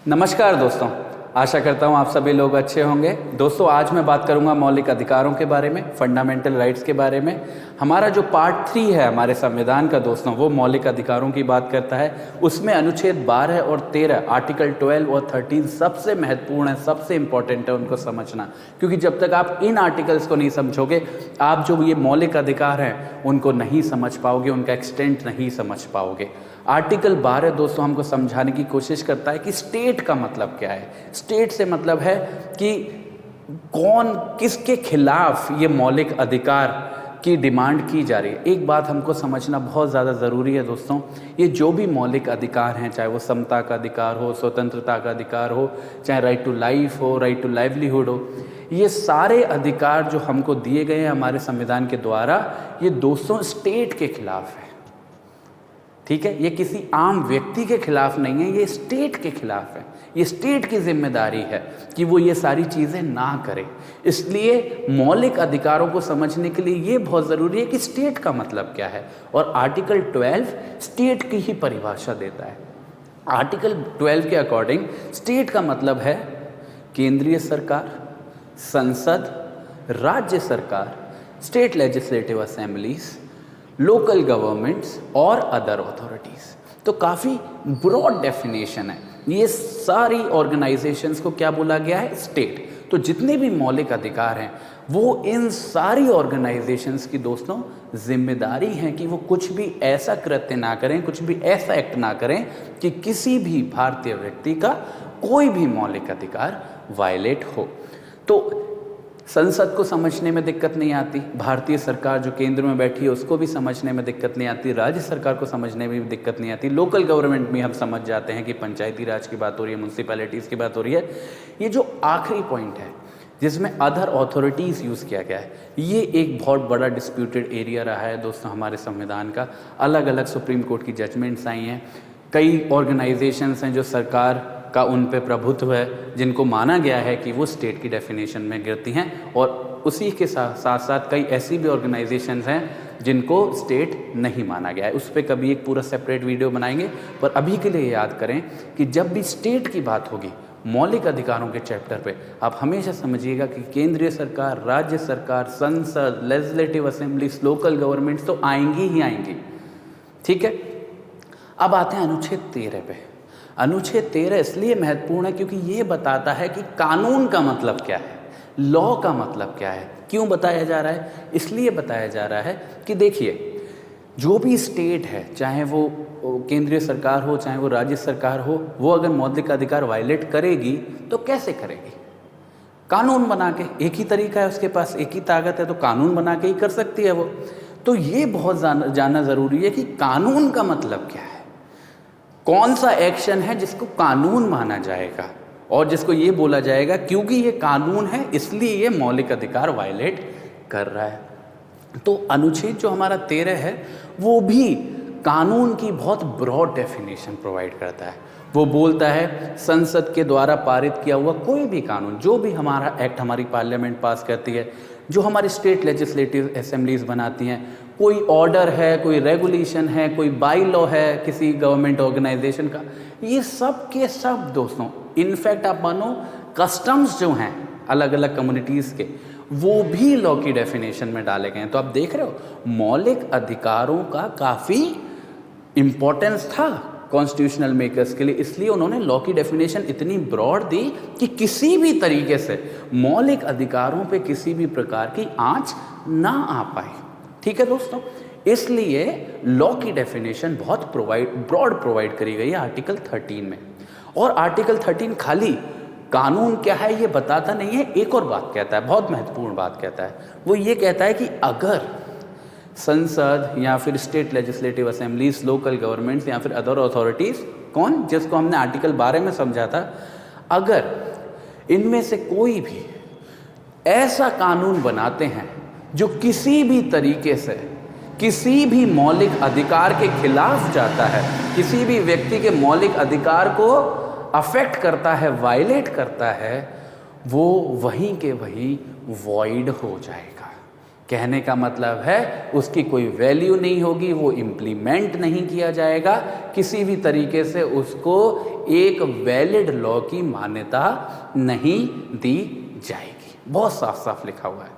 नमस्कार दोस्तों, आशा करता हूँ आप सभी लोग अच्छे होंगे। दोस्तों आज मैं बात करूँगा मौलिक अधिकारों के बारे में, फंडामेंटल राइट्स के बारे में। हमारा जो पार्ट 3 है हमारे संविधान का दोस्तों, वो मौलिक अधिकारों की बात करता है। उसमें अनुच्छेद 12 और 13, आर्टिकल 12 और 13 सबसे महत्वपूर्ण है, सबसे इंपॉर्टेंट है उनको समझना, क्योंकि जब तक आप इन आर्टिकल्स को नहीं समझोगे, आप जो ये मौलिक अधिकार हैं उनको नहीं समझ पाओगे, उनका एक्सटेंट नहीं समझ पाओगे। आर्टिकल 12 दोस्तों हमको समझाने की कोशिश करता है कि स्टेट का मतलब क्या है। स्टेट से मतलब है कि कौन किसके खिलाफ ये मौलिक अधिकार की डिमांड की जा रही है। एक बात हमको समझना बहुत ज़्यादा ज़रूरी है दोस्तों, ये जो भी मौलिक अधिकार हैं, चाहे वो समता का अधिकार हो, स्वतंत्रता का अधिकार हो, चाहे राइट टू लाइफ हो, राइट टू लाइवलीहुड हो, ये सारे अधिकार जो हमको दिए गए हैं हमारे संविधान के द्वारा, ये दोस्तों स्टेट के खिलाफ है। ठीक है, ये किसी आम व्यक्ति के खिलाफ नहीं है, ये स्टेट के खिलाफ है। ये स्टेट की जिम्मेदारी है कि वो ये सारी चीज़ें ना करे। इसलिए मौलिक अधिकारों को समझने के लिए ये बहुत ज़रूरी है कि स्टेट का मतलब क्या है। और आर्टिकल 12 स्टेट की ही परिभाषा देता है। आर्टिकल 12 के अकॉर्डिंग स्टेट का मतलब है केंद्रीय सरकार, संसद, राज्य सरकार, state legislative assemblies, local governments और अदर अथॉरिटीज़। तो काफ़ी ब्रॉड डेफिनेशन है। ये सारी ऑर्गेनाइजेशंस को क्या बोला गया है? स्टेट। तो जितने भी मौलिक अधिकार हैं वो इन सारी ऑर्गेनाइजेशंस की दोस्तों जिम्मेदारी है कि वो कुछ भी ऐसा कृत्य ना करें, कुछ भी ऐसा एक्ट ना करें कि किसी भी भारतीय व्यक्ति का कोई भी मौलिक अधिकार वायलेट हो। तो संसद को समझने में दिक्कत नहीं आती, भारतीय सरकार जो केंद्र में बैठी है उसको भी समझने में दिक्कत नहीं आती, राज्य सरकार को समझने में भी दिक्कत नहीं आती, लोकल गवर्नमेंट में हम समझ जाते हैं कि पंचायती राज की बात हो रही है, म्यूनसिपैलिटीज़ की बात हो रही है। ये जो आखिरी पॉइंट है जिसमें अदर अथॉरिटीज़ यूज़ किया गया है, ये एक बहुत बड़ा डिस्प्यूटेड एरिया रहा है दोस्तों हमारे संविधान का। अलग अलग सुप्रीम कोर्ट की जजमेंट्स आई हैं, कई ऑर्गेनाइजेशंस हैं जो सरकार का उन पे प्रभुत्व है, जिनको माना गया है कि वो स्टेट की डेफिनेशन में गिरती हैं, और उसी के साथ साथ कई ऐसी भी ऑर्गेनाइजेशंस हैं जिनको स्टेट नहीं माना गया है। उस पर कभी एक पूरा सेपरेट वीडियो बनाएंगे। पर अभी के लिए याद करें कि जब भी स्टेट की बात होगी मौलिक अधिकारों के चैप्टर पे, आप हमेशा समझिएगा कि केंद्रीय सरकार, राज्य सरकार, संसद, लेजिस्लेटिव असेंबलीज, लोकल गवर्नमेंट्स तो आएंगी ही आएंगी। ठीक है, अब आते हैं अनुच्छेद 13 पे। अनुच्छेद 13 इसलिए महत्वपूर्ण है क्योंकि ये बताता है कि कानून का मतलब क्या है, लॉ का मतलब क्या है। क्यों बताया जा रहा है? इसलिए बताया जा रहा है कि देखिए, जो भी स्टेट है, चाहे वो केंद्रीय सरकार हो, चाहे वो राज्य सरकार हो, वो अगर मौलिक अधिकार वायलेट करेगी तो कैसे करेगी? कानून बना के। एक ही तरीका है उसके पास, एक ही ताकत है, तो कानून बना के ही कर सकती है वो। तो ये बहुत जानना ज़रूरी है कि कानून का मतलब क्या है, कौन सा एक्शन है जिसको कानून माना जाएगा और जिसको ये बोला जाएगा क्योंकि ये कानून है इसलिए ये मौलिक अधिकार वायलेट कर रहा है। तो अनुच्छेद जो हमारा 13 है वो भी कानून की बहुत ब्रॉड डेफिनेशन प्रोवाइड करता है। वो बोलता है संसद के द्वारा पारित किया हुआ कोई भी कानून, जो भी हमारा एक्ट हमारी पार्लियामेंट पास करती है, जो हमारी स्टेट लेजिस्लेटिव असेंबलीज बनाती हैं, कोई ऑर्डर है, कोई रेगुलेशन है, कोई बाई लॉ है किसी गवर्नमेंट ऑर्गेनाइजेशन का, ये सब के सब दोस्तों, इनफैक्ट आप मानो कस्टम्स जो हैं अलग अलग कम्युनिटीज़ के, वो भी लॉ की डेफिनेशन में डाले गए हैं। तो आप देख रहे हो मौलिक अधिकारों का काफ़ी इम्पोर्टेंस था कॉन्स्टिट्यूशनल मेकर्स के लिए, इसलिए उन्होंने लॉ की डेफिनेशन इतनी ब्रॉड दी कि किसी भी तरीके से मौलिक अधिकारों पे किसी भी प्रकार की आंच ना आ पाए। ठीक है दोस्तों, इसलिए लॉ की डेफिनेशन बहुत ब्रॉड प्रोवाइड करी गई है आर्टिकल 13 में। और आर्टिकल 13 खाली कानून क्या है ये बताता नहीं है, एक और बात कहता है, बहुत महत्वपूर्ण बात कहता है। वो ये कहता है कि अगर संसद या फिर state legislative assemblies, local governments या फिर अदर अथॉरिटीज़, कौन, जिसको हमने आर्टिकल 12 में समझा था, अगर इनमें से कोई भी ऐसा कानून बनाते हैं जो किसी भी तरीके से किसी भी मौलिक अधिकार के खिलाफ जाता है, किसी भी व्यक्ति के मौलिक अधिकार को अफेक्ट करता है, वायलेट करता है, वो वहीं के वहीं वॉइड हो जाएगा। कहने का मतलब है उसकी कोई वैल्यू नहीं होगी, वो इम्प्लीमेंट नहीं किया जाएगा, किसी भी तरीके से उसको एक वैलिड लॉ की मान्यता नहीं दी जाएगी। बहुत साफ साफ लिखा हुआ है।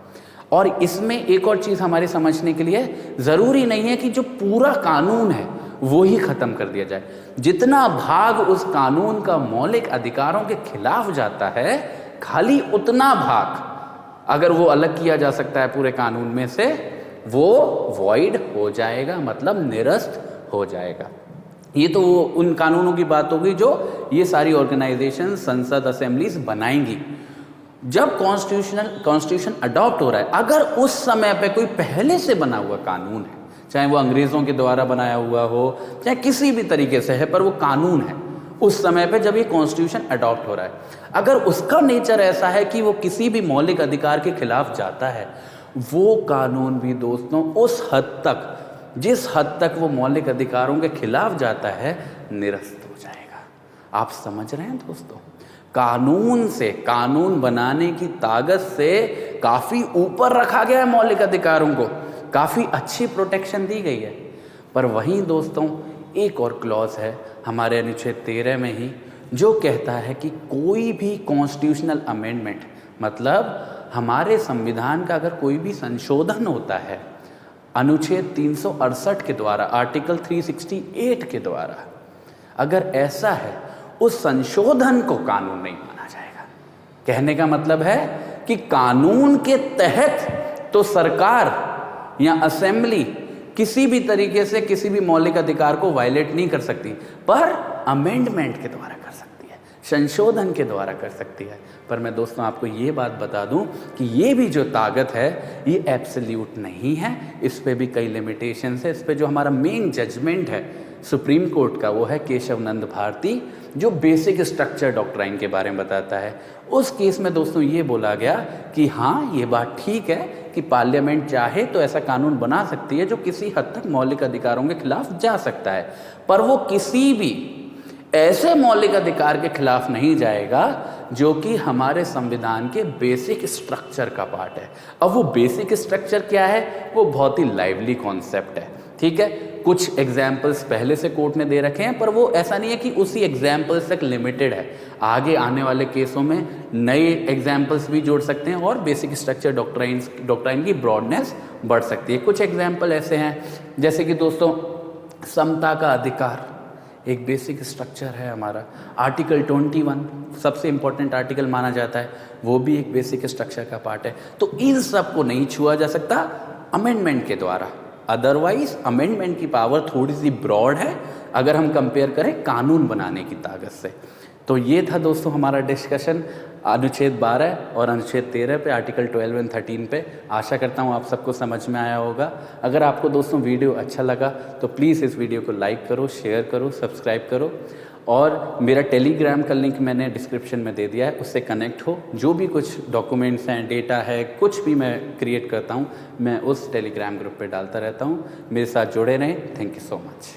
और इसमें एक और चीज़ हमारे समझने के लिए ज़रूरी नहीं है कि जो पूरा कानून है वो ही ख़त्म कर दिया जाए। जितना भाग उस कानून का मौलिक अधिकारों के खिलाफ जाता है, खाली उतना भाग अगर वो अलग किया जा सकता है पूरे कानून में से, वो वॉइड हो जाएगा, मतलब निरस्त हो जाएगा। ये तो वो उन कानूनों की बात होगी जो ये सारी ऑर्गेनाइजेशन, संसद, असेंबलीज बनाएंगी। जब कॉन्स्टिट्यूशन अडॉप्ट हो रहा है, अगर उस समय पे कोई पहले से बना हुआ कानून है, चाहे वो अंग्रेज़ों के द्वारा बनाया हुआ हो, चाहे किसी भी तरीके से है, पर वो कानून है उस समय पे जब ये कॉन्स्टिट्यूशन अडॉप्ट हो रहा है, अगर उसका नेचर ऐसा है कि वो किसी भी मौलिक अधिकार के खिलाफ जाता है, वो कानून भी दोस्तों उस हद तक, जिस हद तक वो मौलिक अधिकारों के खिलाफ जाता है, निरस्त हो जाएगा। आप समझ रहे हैं दोस्तों? कानून से, कानून बनाने की ताकत से काफ़ी ऊपर रखा गया है मौलिक अधिकारों को, काफ़ी अच्छी प्रोटेक्शन दी गई है। पर वहीं दोस्तों एक और क्लॉज है हमारे अनुच्छेद 13 में ही, जो कहता है कि कोई भी कॉन्स्टिट्यूशनल अमेंडमेंट, मतलब हमारे संविधान का अगर कोई भी संशोधन होता है अनुच्छेद 368 के द्वारा, आर्टिकल 368 के द्वारा, अगर ऐसा है, उस संशोधन को कानून नहीं माना जाएगा। कहने का मतलब है कि कानून के तहत तो सरकार या असेंबली किसी भी तरीके से किसी भी मौलिक अधिकार को वायलेट नहीं कर सकती, पर अमेंडमेंट के द्वारा कर सकती है, संशोधन के द्वारा कर सकती है। पर मैं दोस्तों आपको ये बात बता दूं कि ये भी जो ताकत है ये एब्सोल्यूट नहीं है, इस पे भी कई लिमिटेशंस है। इस पे जो हमारा मेन जजमेंट है सुप्रीम कोर्ट का, वो है केशव नंद भारती, जो बेसिक स्ट्रक्चर डॉक्ट्राइन के बारे में बताता है। उस केस में दोस्तों ये बोला गया कि हाँ, ये बात ठीक है कि पार्लियामेंट चाहे तो ऐसा कानून बना सकती है जो किसी हद तक मौलिक अधिकारों के खिलाफ जा सकता है, पर वो किसी भी ऐसे मौलिक अधिकार के खिलाफ नहीं जाएगा जो कि हमारे संविधान के बेसिक स्ट्रक्चर का पार्ट है। अब वो बेसिक स्ट्रक्चर क्या है, वो बहुत ही लाइवली कॉन्सेप्ट है, ठीक है। कुछ एग्जाम्पल्स पहले से कोर्ट ने दे रखे हैं, पर वो ऐसा नहीं है कि उसी एग्जाम्पल्स तक लिमिटेड है। आगे आने वाले केसों में नए एग्जाम्पल्स भी जोड़ सकते हैं और बेसिक स्ट्रक्चर डॉक्ट्राइन की ब्रॉडनेस बढ़ सकती है। कुछ एग्जाम्पल ऐसे हैं जैसे कि दोस्तों समता का अधिकार एक बेसिक स्ट्रक्चर है हमारा। आर्टिकल 21 सबसे इंपॉर्टेंट आर्टिकल माना जाता है, वो भी एक बेसिक स्ट्रक्चर का पार्ट है। तो इन सब को नहीं छुआ जा सकता अमेंडमेंट के द्वारा। अदरवाइज अमेंडमेंट की पावर थोड़ी सी ब्रॉड है अगर हम कंपेयर करें कानून बनाने की ताकत से। तो ये था दोस्तों हमारा डिस्कशन अनुच्छेद 12 और अनुच्छेद 13 पे, आर्टिकल 12 एंड 13 पे। आशा करता हूँ आप सबको समझ में आया होगा। अगर आपको दोस्तों वीडियो अच्छा लगा तो प्लीज़ इस वीडियो को लाइक करो, शेयर करो, सब्सक्राइब करो, और मेरा टेलीग्राम का लिंक मैंने डिस्क्रिप्शन में दे दिया है, उससे कनेक्ट हो। जो भी कुछ डॉक्यूमेंट्स हैं, डेटा है, कुछ भी मैं क्रिएट करता हूँ, मैं उस टेलीग्राम ग्रुप पे डालता रहता हूँ। मेरे साथ जुड़े रहें। Thank you so much.